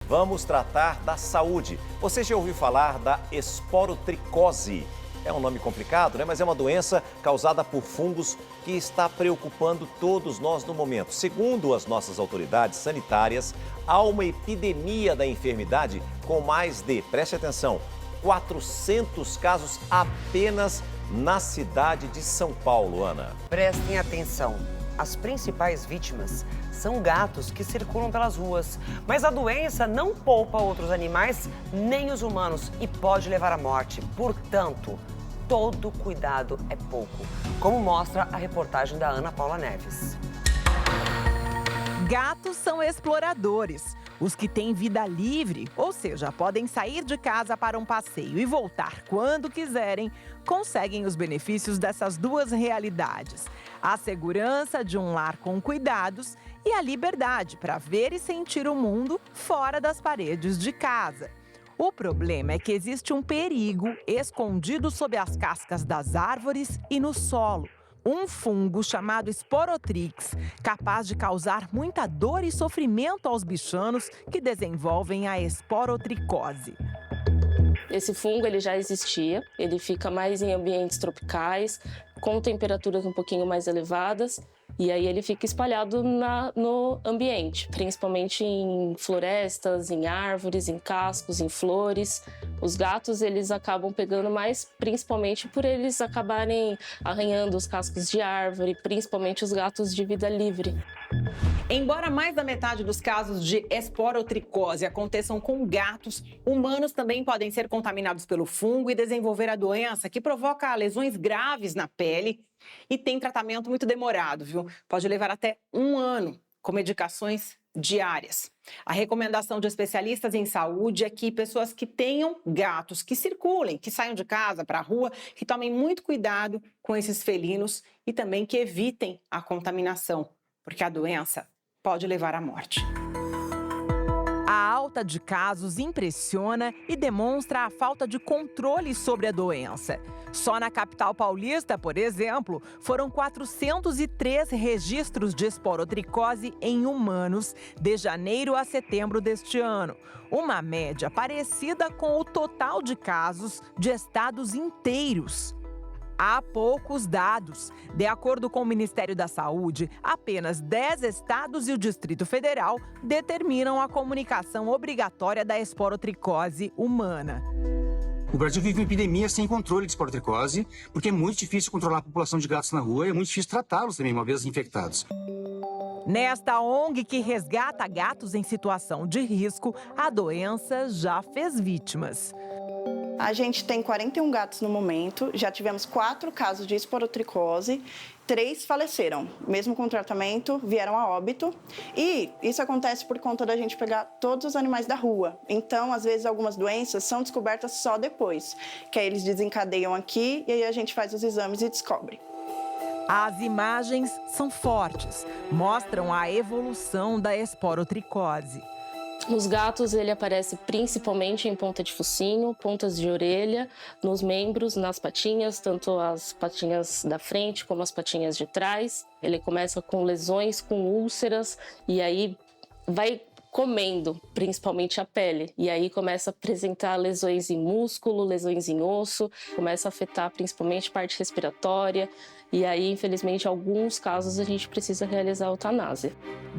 vamos tratar da saúde. Você já ouviu falar da esporotricose? É um nome complicado, né? Mas é uma doença causada por fungos que está preocupando todos nós no momento. Segundo as nossas autoridades sanitárias, há uma epidemia da enfermidade com mais de, preste atenção, 400 casos apenas na cidade de São Paulo, Ana. Prestem atenção. As principais vítimas são gatos que circulam pelas ruas. Mas a doença não poupa outros animais, nem os humanos, e pode levar à morte. Portanto, todo cuidado é pouco, como mostra a reportagem da Ana Paula Neves. Gatos são exploradores. Os que têm vida livre, ou seja, podem sair de casa para um passeio e voltar quando quiserem, conseguem os benefícios dessas duas realidades: a segurança de um lar com cuidados e a liberdade para ver e sentir o mundo fora das paredes de casa. O problema é que existe um perigo escondido sob as cascas das árvores e no solo. Um fungo chamado Sporotrix, capaz de causar muita dor e sofrimento aos bichanos que desenvolvem a esporotricose. Esse fungo ele já existia, ele fica mais em ambientes tropicais, com temperaturas um pouquinho mais elevadas, e aí ele fica espalhado no ambiente, principalmente em florestas, em árvores, em cascos, em flores. Os gatos, eles acabam pegando mais, principalmente por eles acabarem arranhando os cascos de árvore, principalmente os gatos de vida livre. Embora mais da metade dos casos de esporotricose aconteçam com gatos, humanos também podem ser contaminados pelo fungo e desenvolver a doença, que provoca lesões graves na pele e tem tratamento muito demorado, viu? Pode levar até 1 ano, com medicações diárias. A recomendação de especialistas em saúde é que pessoas que tenham gatos, que circulem, que saiam de casa para a rua, que tomem muito cuidado com esses felinos e também que evitem a contaminação, porque a doença pode levar à morte. A alta de casos impressiona e demonstra a falta de controle sobre a doença. Só na capital paulista, por exemplo, foram 403 registros de esporotricose em humanos de janeiro a setembro deste ano. Uma média parecida com o total de casos de estados inteiros. Há poucos dados. De acordo com o Ministério da Saúde, apenas 10 estados e o Distrito Federal determinam a comunicação obrigatória da esporotricose humana. O Brasil vive uma epidemia sem controle de esporotricose, porque é muito difícil controlar a população de gatos na rua e é muito difícil tratá-los também, uma vez infectados. Nesta ONG que resgata gatos em situação de risco, a doença já fez vítimas. A gente tem 41 gatos no momento, já tivemos 4 casos de esporotricose, 3 faleceram. Mesmo com tratamento, vieram a óbito. E isso acontece por conta da gente pegar todos os animais da rua. Então, às vezes, algumas doenças são descobertas só depois, que aí eles desencadeiam aqui e aí a gente faz os exames e descobre. As imagens são fortes, mostram a evolução da esporotricose. Nos gatos, ele aparece principalmente em ponta de focinho, pontas de orelha, nos membros, nas patinhas, tanto as patinhas da frente como as patinhas de trás. Ele começa com lesões, com úlceras, e aí vai comendo principalmente a pele. E aí começa a apresentar lesões em músculo, lesões em osso, começa a afetar principalmente parte respiratória. E aí, infelizmente, em alguns casos a gente precisa realizar a eutanásia.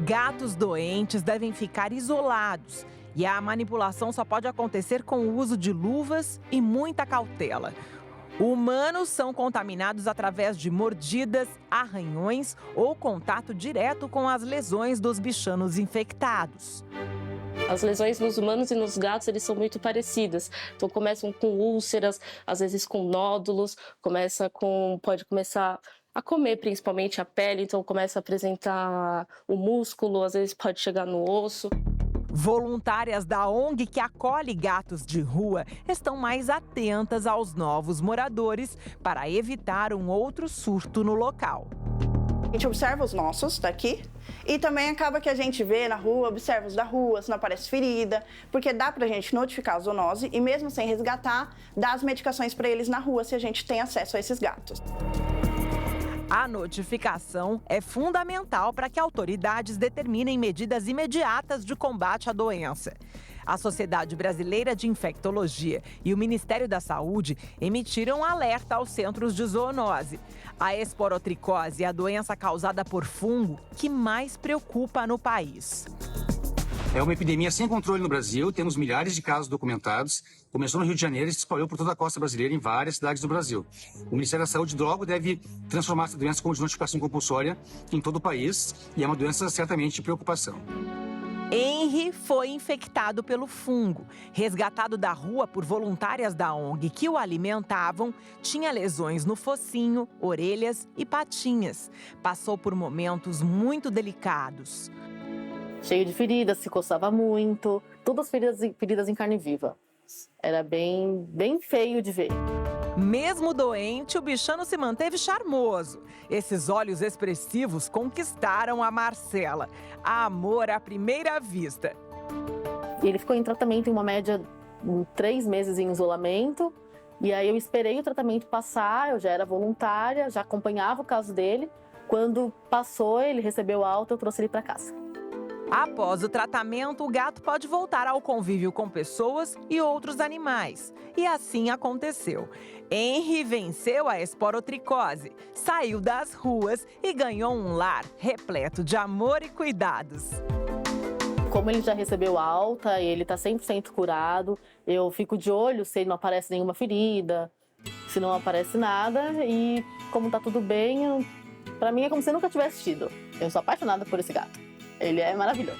Gatos doentes devem ficar isolados e a manipulação só pode acontecer com o uso de luvas e muita cautela. Humanos são contaminados através de mordidas, arranhões ou contato direto com as lesões dos bichanos infectados. As lesões nos humanos e nos gatos, eles são muito parecidas. Então, começam com úlceras, às vezes com nódulos, pode começar a comer principalmente a pele, então começa a apresentar o músculo, às vezes pode chegar no osso. Voluntárias da ONG que acolhe gatos de rua estão mais atentas aos novos moradores para evitar um outro surto no local. A gente observa os nossos daqui e também acaba que a gente vê na rua, observa os da rua, se não aparece ferida, porque dá pra gente notificar a zoonose e mesmo sem resgatar, dar as medicações para eles na rua se a gente tem acesso a esses gatos. A notificação é fundamental para que autoridades determinem medidas imediatas de combate à doença. A Sociedade Brasileira de Infectologia e o Ministério da Saúde emitiram alerta aos centros de zoonose. A esporotricose é a doença causada por fungo que mais preocupa no país. É uma epidemia sem controle no Brasil, temos milhares de casos documentados. Começou no Rio de Janeiro e se espalhou por toda a costa brasileira em várias cidades do Brasil. O Ministério da Saúde logo deve transformar essa doença como de notificação compulsória em todo o país e é uma doença certamente de preocupação. Henry foi infectado pelo fungo. Resgatado da rua por voluntárias da ONG que o alimentavam, tinha lesões no focinho, orelhas e patinhas. Passou por momentos muito delicados. Cheio de feridas, se coçava muito, todas feridas em carne viva. Era bem feio de ver. Mesmo doente, o bichano se manteve charmoso. Esses olhos expressivos conquistaram a Marcela. Amor à primeira vista. Ele ficou em tratamento em uma média de 3 meses em isolamento. E aí eu esperei o tratamento passar, eu já era voluntária, já acompanhava o caso dele. Quando passou, ele recebeu alta, eu trouxe ele para casa. Após o tratamento, o gato pode voltar ao convívio com pessoas e outros animais. E assim aconteceu. Henry venceu a esporotricose, saiu das ruas e ganhou um lar repleto de amor e cuidados. Como ele já recebeu alta, ele está 100% curado, eu fico de olho se não aparece nenhuma ferida, se não aparece nada. E como está tudo bem, para mim é como se eu nunca tivesse tido. Eu sou apaixonada por esse gato. Ele é maravilhoso.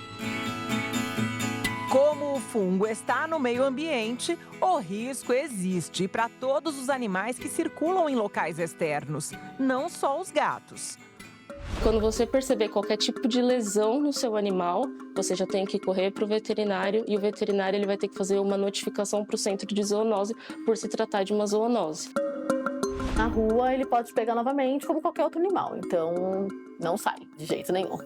Como o fungo está no meio ambiente, o risco existe para todos os animais que circulam em locais externos, não só os gatos. Quando você perceber qualquer tipo de lesão no seu animal, você já tem que correr para o veterinário e o veterinário ele vai ter que fazer uma notificação para o centro de zoonose por se tratar de uma zoonose. Na rua ele pode pegar novamente como qualquer outro animal, então não sai de jeito nenhum.